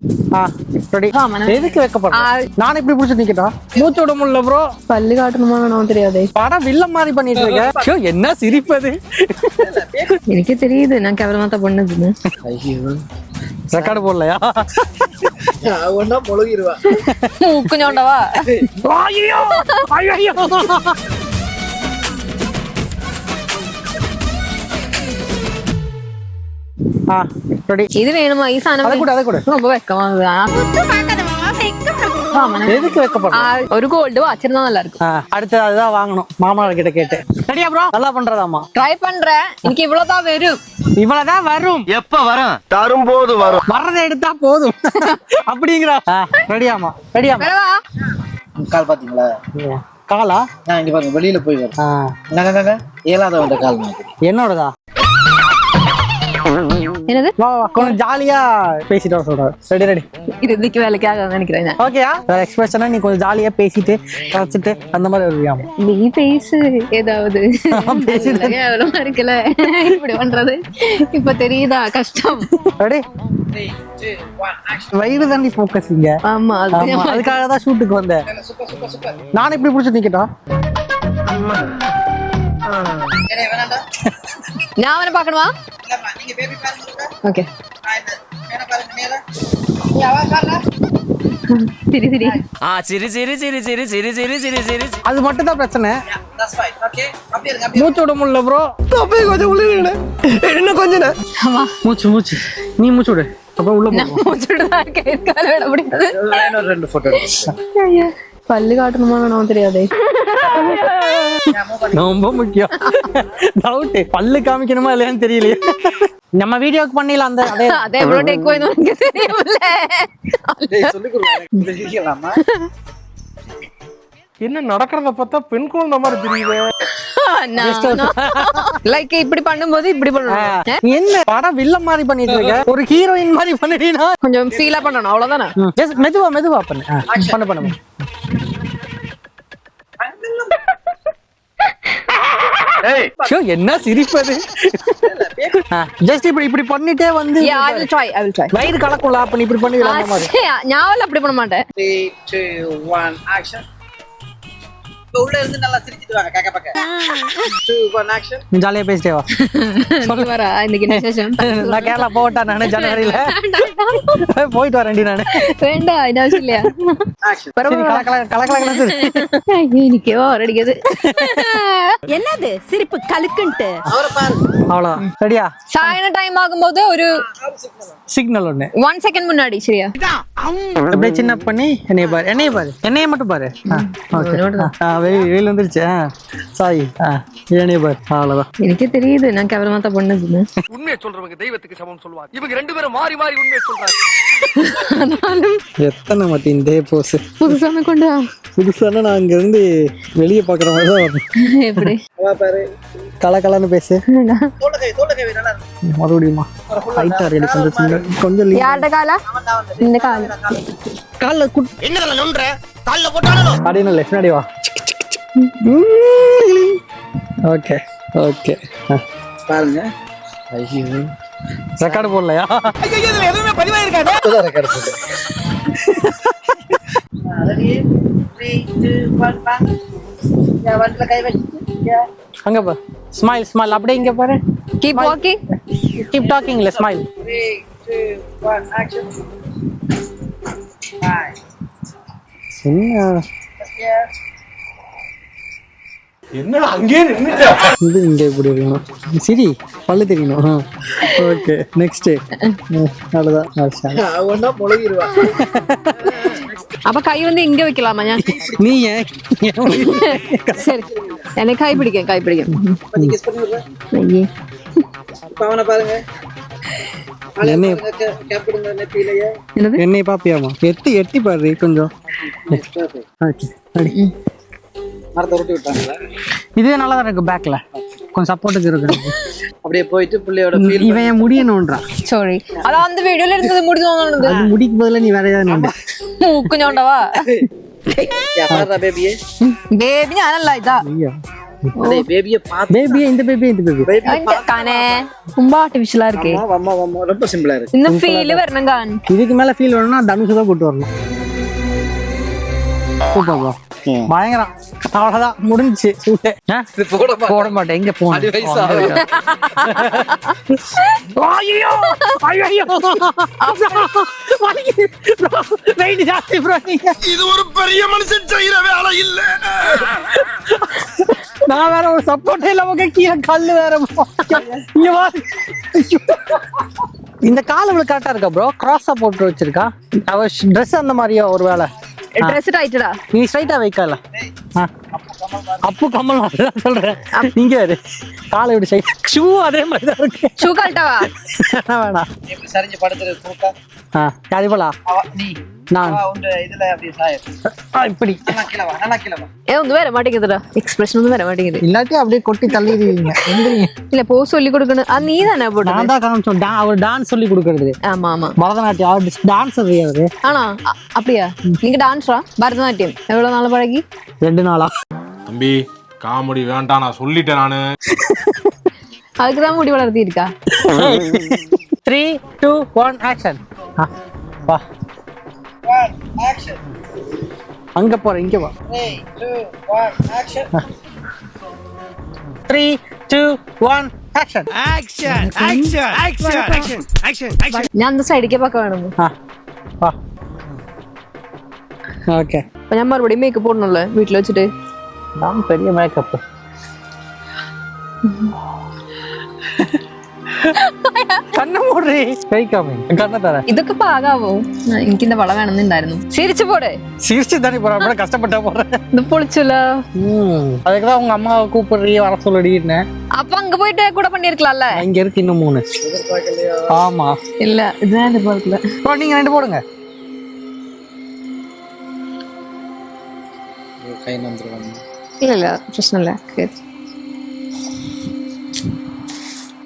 எதுக்கு வைக்கப்படுறேன் நான் இப்படி பிடிச்சி நிக்கட்டா மூச்சு விட முடியல ப்ரோ பல்லு காட்டணுமா தெரியாது படம் வில்ல மாதிரி பண்ணிட்டு இருக்கேன் என்ன சிரிப்பது எனக்கே தெரியுது நான் கேவலமா தான் பண்ணதுன்னு ரெக்கார்டு போடலையா ஒன்னா பொழுகிருவா கொஞ்சோண்டவா ஐயோ ஐயோ இது வேணுமா ஈசான அதை கூட ரொம்ப வெக்கமா எதுக்கு வைக்கப்படுறேன் ஒரு கோல்டு வச்சிருந்தா நல்லா இருக்கும் அடுத்து அதுதான் வாங்கணும் மாமா கிட்ட கேட்டு சரியா ப்ரோ நல்லா பண்றதாமா ட்ரை பண்றேன் எனக்கு இவ்வளவுதான் வரும் இவ்வளவுதான் வரும் எப்ப வரும் தரும்போது வரும் வர்றதை எடுத்தா போதும் அப்படிங்கிறா ரெடியாமா கால் பாத்தீங்களா காலா இங்க பாருங்க வெளியில போய் வரும் ஏழாவது வந்த கால் என்னோடதா என்னது கொஞ்சம் ஜாலியா பேசிட்டு வர சொல்றாரு ரெடி ரெடி இது இதுக்கு வேலைக்காக நினைக்கிறேன் ஓகேயா எக்ஸ்பிரஷனா நீ கொஞ்சம் ஜாலியா பேசிட்டு கரைச்சிட்டு அந்த மாதிரி வருவியாமா நீ பேசு ஏதாவது எவ்வளவு இருக்குல்ல இப்படி பண்றது இப்ப தெரியுதா கஷ்டம் ரெடி வயிறு தாண்டி ஃபோக்கஸ் இங்க ஆமா அதுக்காக தான் ஷூட்டுக்கு வந்தேன் நான் இப்படி பிடிச்சி நிக்கட்டா நான் அவனை பாக்கணுமா ஓகே அது மட்டும் தான் பிரச்சனை மூச்சு விட முடியல ப்ரோ கொஞ்சம் உள்ள இன்னும் கொஞ்சம் மூச்சு மூச்சு நீ மூச்சு விடு அப்புறம் உள்ள ரெண்டு போட்டோ பல்லு காட்டணுமா தெரியாது ரொம்ப முக்கியம் டவுட் பல்லு காமிக்கணுமா இல்லையான்னு தெரியலையே நம்ம வீடியோக்கு பண்ணிடலாம் அந்த அதே எவ்வளவு டேக் போய் தெரியலாமா என்ன நடக்கிறத பார்த்தா பெண் குழந்தை மாதிரி தெரியுது லைக் இப்படி பண்ணும்போது இப்படி பண்ணணும் என்ன படம் வில்ல மாதிரி பண்ணிட்டு இருக்க ஒரு ஹீரோயின் மாதிரி பண்ணிட்டீனா கொஞ்சம் ஃபீலா பண்ணணும் அவ்வளவுதானே ஜஸ்ட் மெதுவா மெதுவா பண்ணு என்ன சிரிப்பது ஜஸ்ட் இப்படி இப்படி பண்ணிட்டே வந்து வயிறு கலக்கும்ல அப்ப நீ இப்படி பண்ணி ஞாபகம் அப்படி பண்ண மாட்டேன் 3 2 1 ஆக்ஷன் உள்ள இருந்து நல்லா சிரிச்சிட்டு வாங்க காக்க பக்க 2 1 ஆக்ஷன் ஜாலியா பேசிட்டே வா சொல்லு வரா இன்னைக்கு விசேஷம் நான் கேரளா போட்டா நானே ஜனவரியில போயிட்டு வரேன்டி நானு வேண்டாம் என்ன இல்லையா ஆக்ஷன் கலக்கல இன்னைக்கு அடிக்குது என்னது சிரிப்பு கலுக்குன்ட்டு அவரை பாரு அவ்வளோ ரெடியா சாயன டைம் ஆகும்போது ஒரு சிக்னல் ஒண்ணு 1 செகண்ட் முன்னாடி சரியா அப்படியே சின்ன பண்ணி என்னைய மட்டும் பாரு வெயில் வந்துருச்சு சாய் என்னைய பாரு அவ்வளவுதான் எனக்கே தெரியுது நான் கேவலமா தான் பண்ணதுன்னு உண்மையை சொல்றவங்க தெய்வத்துக்கு சமம் சொல்லுவாங்க இவங்க ரெண்டு பேரும் மாறி மாறி உண்மையை சொல்றாங்க எத்தனை மாட்டி இந்த போஸ் புதுசான கொண்டு புதுசான நான் அங்க இருந்து வெளியே பாக்குற மாதிரி தான் வரும் எப்படி பாரு கலக்கலன்னு பேசு தோளகை நல்லா இருக்கு மறுபடியுமா ஹைட்டா இருக்கு கொஞ்சம் யார்ட காலா இந்த கால கால்ல என்னடா நொன்ற கால்ல போட்டானோ அடின லெஃப்ட் அடி வா ஓகே ஓகே பாருங்க ஐயோ ரெக்கார்டு போடலையா ஐயோ இதுல எதுவுமே பதிவா இருக்காது ரெக்கார்ட் போடு ரெடி 3 2 1 பாங்க யா வண்டல கை வச்சு அங்க பா ஸ்மைல் அப்படியே இங்க பாரு கீப் வாக்கிங் கீப் டாக்கிங் இல்ல ஸ்மைல் 3 2 1 ஆக்ஷன் ஹாய் என்னடா அங்கேயே நின்னுட்ட இது இங்க இப்படி இருக்கணும் சரி பல்லு தெரியணும் ஓகே நெக்ஸ்ட் அவ்வளவுதான் ஒன்னா பொழுகிருவா அப்ப கை வந்து இங்க வைக்கலாமா நீ ஏன் சரி எனக்கு கை பிடிக்கும் கொஞ்சம் கிஸ் பண்ணி விடுறேன் ஐயே பாவன பாருங்க என்னைய கேப்பிடுங்க நெத்தியிலேயே என்னைய பாப்பியாமா எட்டி பாரு கொஞ்சம் மரத்தை உருட்டி விட்டாங்களா இதுவே நல்லா தான் இருக்கு பேக்ல கொஞ்சம் சப்போர்ட்டுக்கு இருக்கு அப்படியே போயிட்டு பிள்ளையோட ஃபீல் இவன் முடியணும்ன்றான் சாரி அத அந்த வீடியோல இருந்தது முடிஞ்சோன்னு அது முடிக்கு பதிலா நீ வேற ஏதாவது நோண்டு கொஞ்சோண்டவா யா பாருடா பேபியே பேபி ഞാനല്ല ഇതാ டேய் பேபியை பார்த்து பேபி இந்த பேபி கானே ரொம்ப ஆர்டிஃபிஷியலா இருக்கு. ரொம்ப சிம்பிளா இருக்கு. இந்த ஃபீல் வரணும் கான். இதுக்கு மேல ஃபீல் வேணும்னா தனுஷ் தான் கூட்டு வரணும். சூப்பர் ப்ரோ, பயங்கரம். அவ்வளவுதான், முடிஞ்சுச்சு ஷூட்டு. போட மாட்டேன், எங்க போன ஐயோ ஐயோ வெயிட் ஜாஸ்தி ப்ரோ. இது ஒரு பெரிய மனுஷன் செய்யற வேலை இல்ல. நான் வேற ஒரு சப்போர்ட்டே இல்லாம கீழே கல்லு வேற. இங்க வா. இந்த கால் இவ்வளவு கரெக்டா இருக்கா ப்ரோ? கிராஸா போட்டு வச்சிருக்கா அவ ட்ரெஸ் அந்த மாதிரியா? ஒரு வேலை ட்ரெஸ் டைட்டடா. நீ ஸ்ட்ரைட்டா வைக்கல. அப்பு கமல் சொல்றேன். நீங்க வேறு காலை விடு சை. ஷூ அதே மாதிரி தான் இருக்கு. ஷூ கழட்டவா? வேணாம். எப்படி சரிஞ்சு படுத்துறது கூட்டா? யாரு போலா? நீ நான் உண்டு இதுல அப்படியே சாயர். இப்படி நல்லா கீழ வா. ஒன்றும் வேற மாட்டேங்குதுடா. எக்ஸ்பிரஷன் ஒன்றும் வேற மாட்டேங்குது. இல்லாட்டி அப்படியே கொட்டி தள்ளிடுவீங்க. இல்ல போ சொல்லி கொடுக்கணும். அது நீ தானே போட்டு. நான் தான் காமிச்சோம். அவர் டான்ஸ் சொல்லி கொடுக்கறது. ஆமா ஆமா, பரதநாட்டியம் டான்ஸர் அவரு. ஆனா அப்படியா? நீங்க டான்ஸரா? பரதநாட்டியம் எவ்வளவு நாள் பழகி? 2 நாளா? தம்பி காமெடி வேண்டாம், நான் சொல்லிட்டேன் நானு. அதுக்குதான் முடி வளர்த்தி இருக்கா? 3, 2, 1 ஆக்ஷன். வா ஆக்ஷன். அங்க போற, இங்க வா. 3 2 1 ஆக்ஷன். 3 2 1 ஆக்ஷன். ഞാൻ அந்த സൈഡിലേക്ക് பார்க்க வேணும். வா. ஓகே, அப்ப ഞാൻ மறுபடியும் மேக்கப் போடணும்ல வீட்ல வச்சிட்டு. நான் பெரிய மேக்கப். കണ്ണ മൂടി കഴിക്കാമേ കണ്ണ തരാം. ഇതൊക്കെ പാകാവോ? എനിക്ക് இந்த വള വേണമെന്നുണ്ടായിരുന്നു. சிரிச்சு போடு. சிரிச்சு தானே போறேன், அப்புறம் கஷ்டப்பட்டா போறேன். இது பொളിச்சுல. அதுக்குதான் உங்க அம்மாவை கூப்பிடுறீ வர சொல்லிடுன்னு. அப்ப அங்க போயிட்டு கூட பண்ணிருக்கலாம்ல. இங்க இருக்கு இன்னும் 3. ஆமா இல்ல இதுதான் எதிர்பார்க்கல. இப்போ நீங்க 2 போடுங்க. கை நந்துருவாங்க. இல்ல பிரச்சனை இல்ல.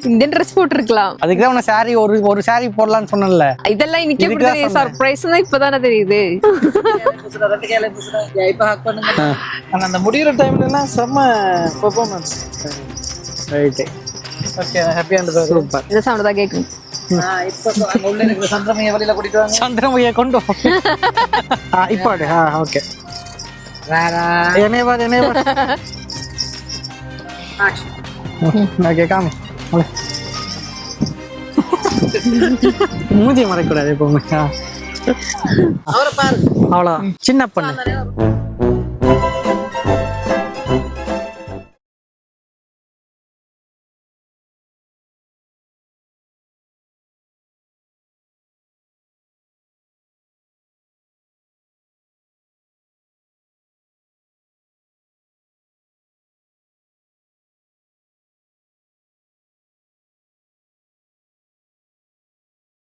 இந்தியன் ட்ரெஸ் போட்டுருக்கலாம். அதுக்குதான் உன சாரி ஒரு சாரி போடலாம்னு சொன்னேன்ல. இதெல்லாம் இன்னைக்கு எப்படி தெரியும்? சர்ப்ரைஸ் தான் இப்பதானே தெரியுது. ரெண்டு கையில புசுடா. இப்ப ஹக் பண்ணுங்க. ஆனா அந்த முடியற டைம்ல எல்லாம் செம்ம பெர்ஃபார்மன்ஸ். ரைட். ஓகே, ஹாப்பியா இருந்தது. சூப்பர். இந்த சவுண்ட் தான் கேக்கும். இப்போ அங்க உள்ள இருக்கிற சந்திரமைய வெளியில கூட்டிட்டு வாங்க. சந்திரமைய கொண்டு வா. இப்போ ஓகே. என்னைய பாரு. ஆக்ஷன். ஓகே காமி. மூஞ்சி மறைக்கூடாது எப்பவுமே. அவரை பாரு. அவ்வளோ சின்ன பண்ணு.